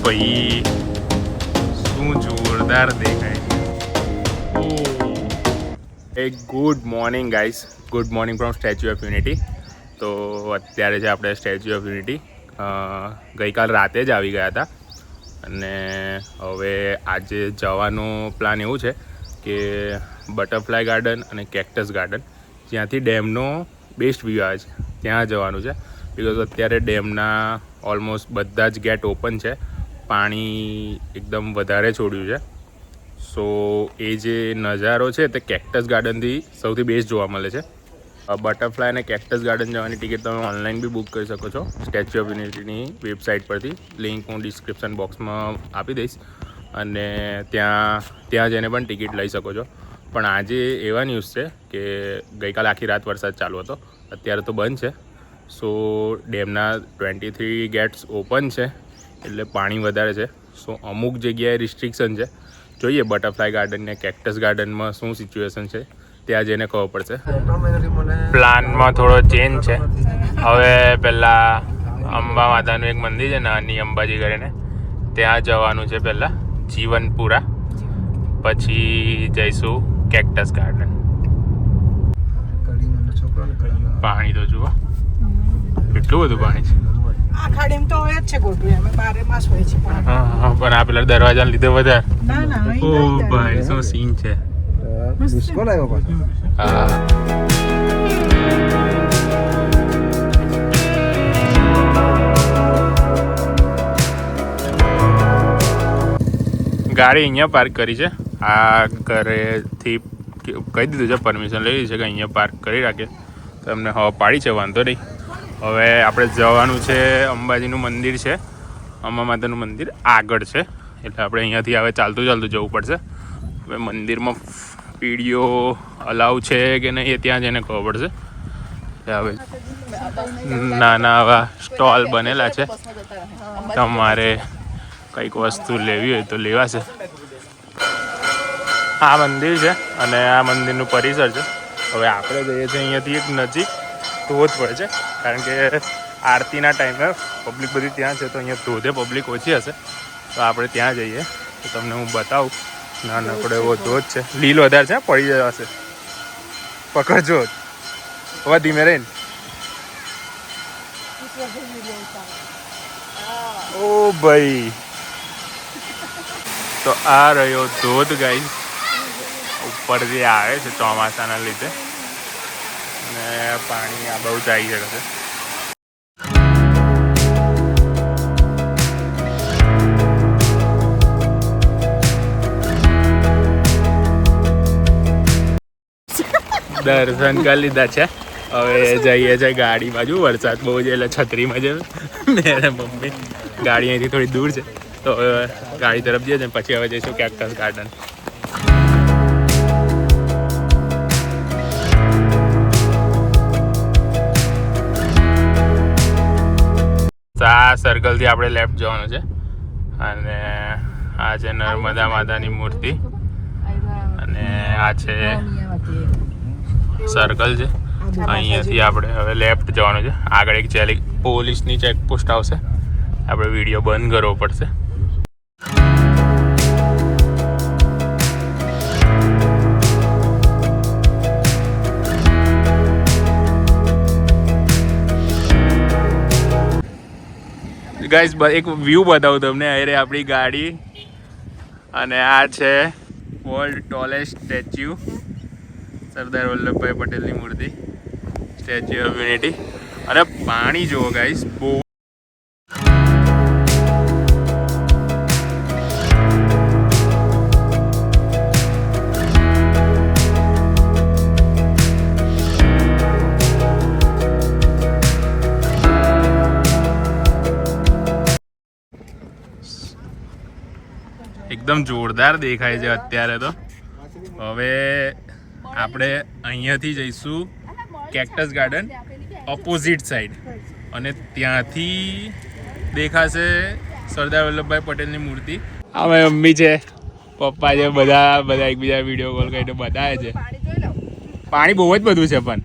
ભાઈ શું જોરદાર દેખાય છે. એક good morning guys, good morning from statue of unity. તો અત્યારે છે આપણે સ્ટેચ્યુ ઓફ યુનિટી. ગઈકાલ રાતે જ આવી ગયા હતા અને હવે આજે જવાનો પ્લાન એવું છે કે બટરફ્લાય ગાર્ડન અને કેક્ટસ ગાર્ડન, જ્યાંથી ડેમનો બેસ્ટ વ્યૂ આવે છે, ત્યાં જવાનું છે. બિકોઝ અત્યારે ડેમના ઓલમોસ્ટ બધા જ ગેટ ઓપન છે, પાણી એકદમ વધારે છોડ્યું છે. સો એ જે નજારો છે તે કેક્ટસ ગાર્ડનથી સૌથી બેસ્ટ જોવા મળે છે. બટરફ્લાય અને કેક્ટસ ગાર્ડન જવાની ટિકિટ તમે ઓનલાઈન બી બુક કરી શકો છો સ્ટેચ્યુ ઓફ યુનિટીની વેબસાઇટ પરથી. લિંક હું ડિસ્ક્રિપ્શન બોક્સમાં આપી દઈશ અને ત્યાં જઈને પણ ટિકિટ લઈ શકો છો. પણ આજે એવા ન્યૂઝ છે કે ગઈકાલે આખી રાત વરસાદ ચાલુ હતો, અત્યારે તો બંધ છે. સો ડેમના 23 ગેટ્સ ઓપન છે એટલે પાણી વધારે છે. સો અમુક જગ્યાએ રિસ્ટ્રિક્શન છે. જોઈએ બટરફ્લાય ગાર્ડન ને કેક્ટસ ગાર્ડનમાં શું સિચ્યુએશન છે, ત્યાં જઈને ખબર પડશે. પ્લાનમાં થોડો ચેન્જ છે. હવે પહેલાં અંબા માતાનું એક મંદિર છે, નાની અંબાજી કરીને, ત્યાં જવાનું છે પહેલાં જીવનપુરા. પછી જઈશું કેક્ટસ ગાર્ડન. પાણી તો જુઓ કેટલું બધું પાણી છે. આખા ડેમ તો હોય જ છે ગોટું, અમે 12 માસ હોય છે. પણ આ પેલા દરવાજાને લીધે વધારે. ના ના, ઓ ભાઈ શું સીન છે. ડિસ્કો લાવ્યો પાછો. હા, ગાડી અહીંયા પાર્ક કરી છે. આ ઘરેથી કહી દીધું છે, પરમિશન લઈ લીધી છે કે અહીંયા પાર્ક કરી રાખે. તો એમને હવા પાડી છે, વાંધો નહીં. હવે આપણે જવાનું છે, અંબાજીનું મંદિર છે, અંબા માતાનું મંદિર આગળ છે, એટલે આપણે અહીંયાથી હવે ચાલતું જવું પડશે. હવે મંદિરમાં વિડીયો અલાઉ છે કે નહીં એ ત્યાં જઈને ખબર પડશે. હવે નાના આવા સ્ટોલ બનેલા છે, તમારે કંઈક વસ્તુ લેવી હોય તો લેવાશે. આ મંદિર છે અને આ મંદિરનું પરિસર છે. હવે આપણે જઈએ છીએ અહીંયાથી એક નજીક ધોધ પડે છે, કારણ કે આરતીના ટાઈમે પબ્લિક બધી ત્યાં છે, તો અહીંયા ધોધે પબ્લિક ઓછી હશે. તો આપણે ત્યાં જઈએ તો તમને હું બતાવું. નાનકડો એવો ધોધ છે, લીલ વધારે છે, પડી જશે, પકડજો. હવે ધીમે રહીને. ઓ ભાઈ, તો આ રહ્યો ધોધ ગાઈસ, ઉપરથી આવે છે ચોમાસાના લીધે અને પાણી આ બહુ જ આવી શકે છે. દર્શન કરી લીધા છે, હવે જઈએ છે ગાડી બાજુ. વરસાદ બહુ છે એટલે છત્રીમાં છે મેરે મમ્મી. ગાડી અહીંથી થોડી દૂર છે, તો હવે ગાડી તરફ જઈએ છીએ. પછી હવે જઈશું કેક્ટસ ગાર્ડન. આ સર્કલથી આપણે લેફ્ટ જવાનું છે અને આ છે નર્મદા માતાની મૂર્તિ અને આ છે સર્કલ છે. અહીંયાથી આપણે હવે લેફ્ટ જવાનું છે. આગળ એક પોલીસની ચેકપોસ્ટ આવશે, આપણે વિડીયો બંધ કરવો પડશે. ગાઈસ એક વ્યૂ બતાવું તમને. અરે આપણી ગાડી અને આ છે world tallest statue, Sardar Vallabhbhai પટેલની મૂર્તિ, સ્ટેચ્યુ ઓફ યુનિટી. અને પાણી જુઓ ગાઈસ, બહુ એકદમ જોરદાર દેખાય છે અત્યારે તો. હવે આપણે અહીંયાથી જઈશું કેક્ટસ ગાર્ડન ઓપોઝિટ સાઈડ, અને ત્યાંથી દેખાશે સરદાર વલ્લભભાઈ પટેલની મૂર્તિ. આ મારી મમ્મી છે, પપ્પા છે, બધા એકબીજા વિડીયો કોલ કરીને બતાવે છે. પાણી બહુ જ બધું છે. પણ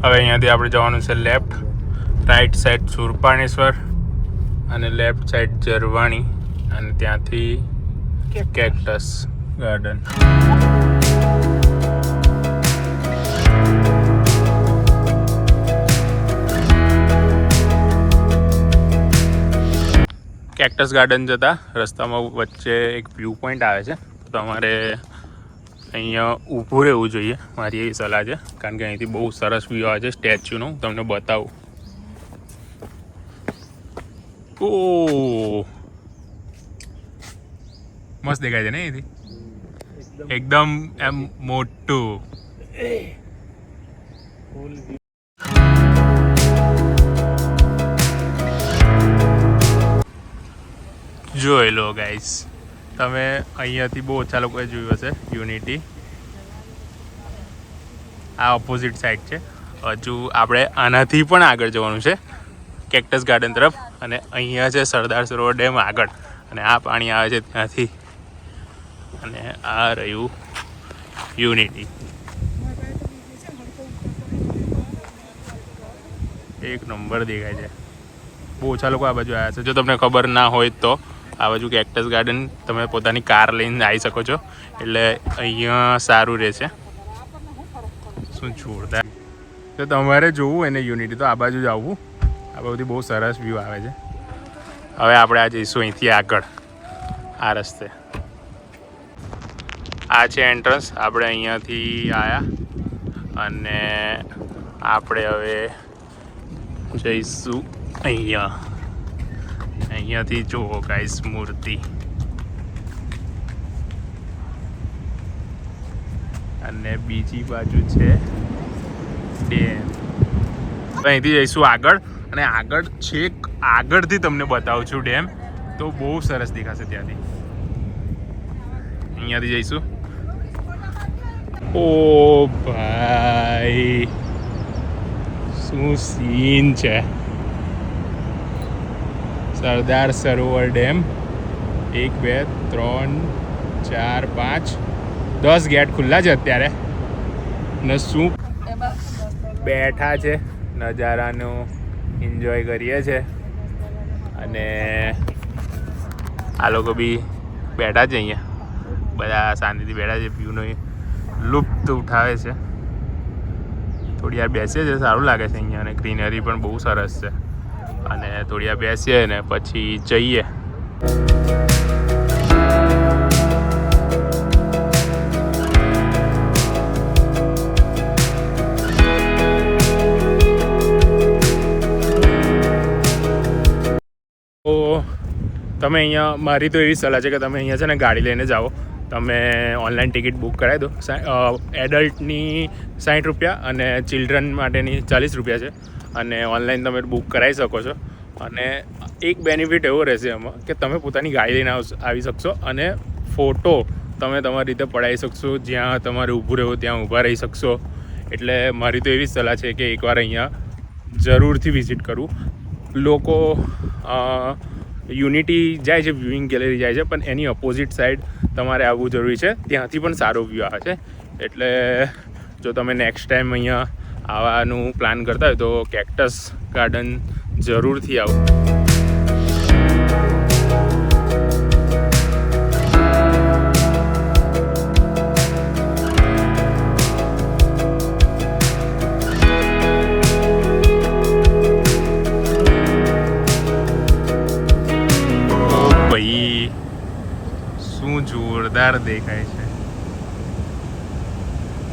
હવે અહીંયાથી આપણે જવાનું છે લેફ્ટ. રાઈટ સાઈડ સુરપાણેશ્વર અને લેફ્ટ સાઈડ ઝરવાણી અને ત્યાંથી કેક્ટસ ગાર્ડન. કેક્ટસ ગાર્ડન જતા રસ્તામાં વચ્ચે એક વ્યૂ પોઈન્ટ આવે છે, તો તમારે અહીંયા ઊભું રહેવું જોઈએ, મારી એવી સલાહ છે, કારણ કે અહીંથી બહુ સરસ વ્યૂ આવે છે સ્ટેચ્યુનો. હું તમને બતાવું. ઓ મસ્ત દેખાય છે ને અહીંથી, એકદમ એમ મોટું. જોઈ લો ગાઈસ, તમે અહીંયાથી બહુ ઓછા લોકોએ જોયું હશે યુનિટી. આ ઓપોઝિટ સાઈડ છે. હજુ આપણે આનાથી પણ આગળ જવાનું છે કેક્ટસ ગાર્ડન તરફ, અને અહીંયા છે સરદાર સરોવર ડેમ આગળ, અને આ પાણી આવે છે ત્યાંથી, અને આ રહ્યું યુનિટી. એક નંબર દેખાય છે. બહુ ઓછા લોકો આ બાજુ આવ્યા છે. જો તમને ખબર ના હોય તો આ બાજુ કેક્ટસ ગાર્ડન તમે પોતાની કાર લઈને આવી શકો છો, એટલે અહીંયા સારું રહેશે. શું જોરદાર! તો તમારે જોવું એને યુનિટી તો આ બાજુ જ આવવું. આ બાજુથી બહુ સરસ વ્યૂ આવે છે. હવે આપણે આ જઈશું અહીંથી આગળ આ રસ્તે. આ છે એન્ટ્રન્સ. આપણે અહીંયાથી આવ્યા અને આપણે હવે જઈશું અહીંયાથી જુઓ ગાઈસ મૂર્તિ, અને બીજી બાજુ છે ડેમ. અહીંથી જઈશું આગળ, અને આગળ છેક આગળથી તમને બતાવું છું ડેમ, તો બહુ સરસ દેખાશે ત્યાંથી. અહીંયાથી જઈશું. ઓ ભાઈ શું સીન છે! સરદાર સરોવર ડેમ. 1 2 3 4 5 10 ગેટ ખુલ્લા છે અત્યારે, ને શું બેઠા છે, નજારાનો એન્જોય કરીએ છે, અને આ લોકો બી બેઠા છે અહીંયા, બધા શાંતિથી બેઠા છે, વ્યૂનો લુપ્ત ઉઠાવે છે. થોડી વાર બેસીએ છે, સારું લાગે છે અહીંયા, અને ગ્રીનરી પણ બહુ સરસ છે. અને થોડી વાર બેસીએ ને પછી જઈએ. તો તમે અહીંયા, મારી તો એવી સલાહ છે કે તમે અહીંયા છે ને ગાડી લઈને જાઓ. તમે ઓનલાઈન ટિકિટ બુક કરાવી દો. એડલ્ટની 60 રૂપિયા અને ચિલ્ડ્રન માટેની 40 રૂપિયા છે, અને ઓનલાઈન તમે બુક કરાવી શકો છો. અને એક બેનિફિટ એવો રહેશે એમાં કે તમે પોતાની ગાડી લઈને આવી શકશો, અને ફોટો તમે તમારી રીતે પડાવી શકશો. જ્યાં તમારે ઊભું રહેવું ત્યાં ઊભા રહી શકશો. એટલે મારી તો એવી સલાહ છે કે એકવાર અહીંયા જરૂરથી વિઝિટ કરવું. લોકો યુનિટી જાય છે, વ્યૂઇંગ ગેલેરી જાય છે, પણ એની અપોઝિટ સાઈડ તમારે આવવું જરૂરી છે. ત્યાંથી પણ સારો વ્યૂ આવે છે. એટલે જો તમે નેક્સ્ટ ટાઈમ અહીંયા આવવાનું પ્લાન કરતા હોય તો કેક્ટસ ગાર્ડન જરૂરથી આવો. જોરદાર દેખાય છે.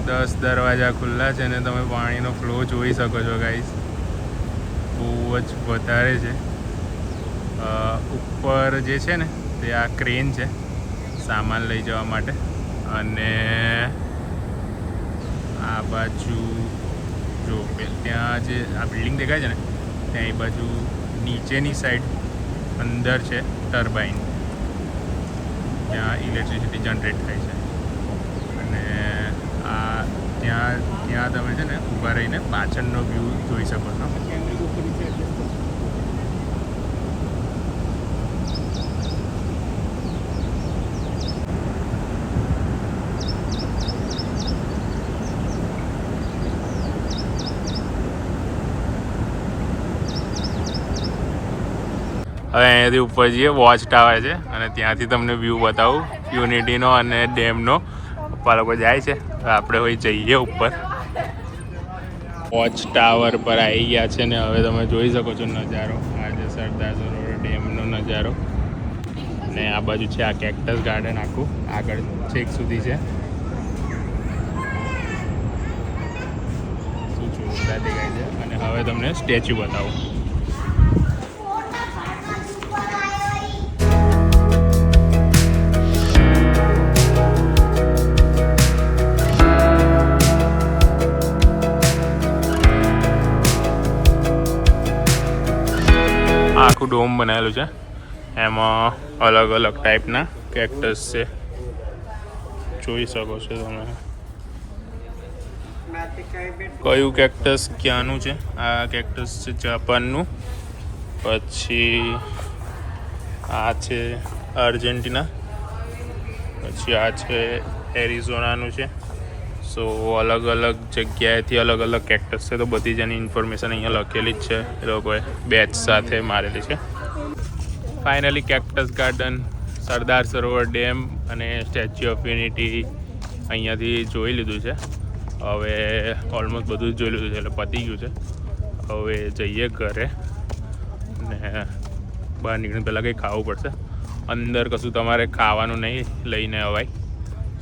10 દરવાજા ખુલ્લા છે, અને તમે પાણીનો ફ્લો જોઈ શકો છો ગાઈસ. બહુ જ વધારે છે. ઉપર જે છે ને તે આ ક્રેન છે સામાન લઈ જવા માટે, અને આ બાજુ જો ત્યાં જે આ બિલ્ડિંગ દેખાય છે ને ત્યાં એ બાજુ નીચેની સાઈડ અંદર છે ટર્બાઇન, ત્યાં ઇલેક્ટ્રિસિટી જનરેટ થાય છે. અને આ ત્યાં તમે છે ને ઊભા રહીને પાછળનો વ્યૂ જોઈ શકો છો. હવે અહીંયાથી ઉપર જઈએ, વોચ ટાવર છે અને ત્યાંથી તમને વ્યૂ બતાવું યુનિટીનો અને ડેમનો. પપ્પા લોકો જાય છે, આપણે હોય જઈએ ઉપર. વોચ ટાવર પર આવી ગયા છે ને હવે તમે જોઈ શકો છો નજારો. આ છે સરદાર સરોવર ડેમનો નજારો ને આ બાજુ છે આ કેક્ટસ ગાર્ડન આખું આગળ છેક સુધી છે. શું જોરદાર દેખાય છે. અને હવે તમને સ્ટેચ્યુ બતાવું. આખું ડોમ બનાવેલું છે, એમાં અલગ અલગ ટાઈપના કેક્ટસ છે, જોઈ શકો છો તમે. કયું કેક્ટસ ક્યાંનું છે? આ કેક્ટસ છે જાપાનનું, પછી આ છે આર્જેન્ટિના, પછી આ છે એરિઝોનાનું છે. સો અલગ અલગ જગ્યાએથી અલગ અલગ કેક્ટસ છે, તો બધી જ એની ઇન્ફોર્મેશન અહીંયા લખેલી જ છે, એ લોકોએ બેચ સાથે મારેલી છે. Finally cactus garden, Sardar Sarovar dam અને સ્ટેચ્યુ ઓફ યુનિટી અહીંયાથી જોઈ લીધું છે. હવે ઓલમોસ્ટ બધું જ જોઈ લીધું છે એટલે પતી ગયું છે. હવે જઈએ ઘરે ને બહાર નીકળીને પહેલાં કંઈ ખાવું પડશે. અંદર કશું તમારે ખાવાનું નહીં લઈને અવાય,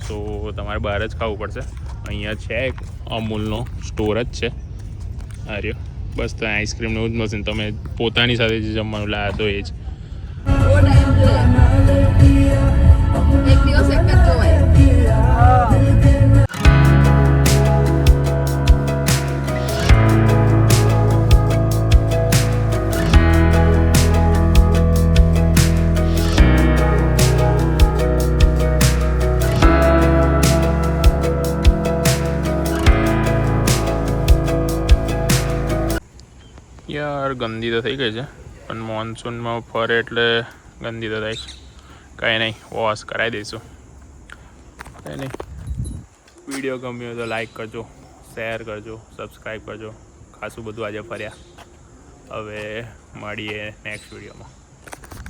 સો તમારે બહાર જ ખાવું પડશે. અહીંયા છે એક અમૂલનો સ્ટોર જ છે આર્યો, બસ તો આઈસ્ક્રીમનું જ મશીન. તમે પોતાની સાથે જે જમવાનું લાવ્યા તો એ જ. એક દિવસ એક જ જોવાય. યાર ગંદી તો થઈ ગઈ છે, પણ મોન્સૂનમાં ફરે એટલે ગંદી તો થાય છે. કંઈ નહીં, વોશ કરાવી દઈશું. કંઈ નહીં. વિડીયો ગમ્યો તો લાઈક કરજો, શેર કરજો, સબસ્ક્રાઈબ કરજો. ખાસું બધું આજે ફર્યા. હવે મળીએ નેક્સ્ટ વિડીયોમાં.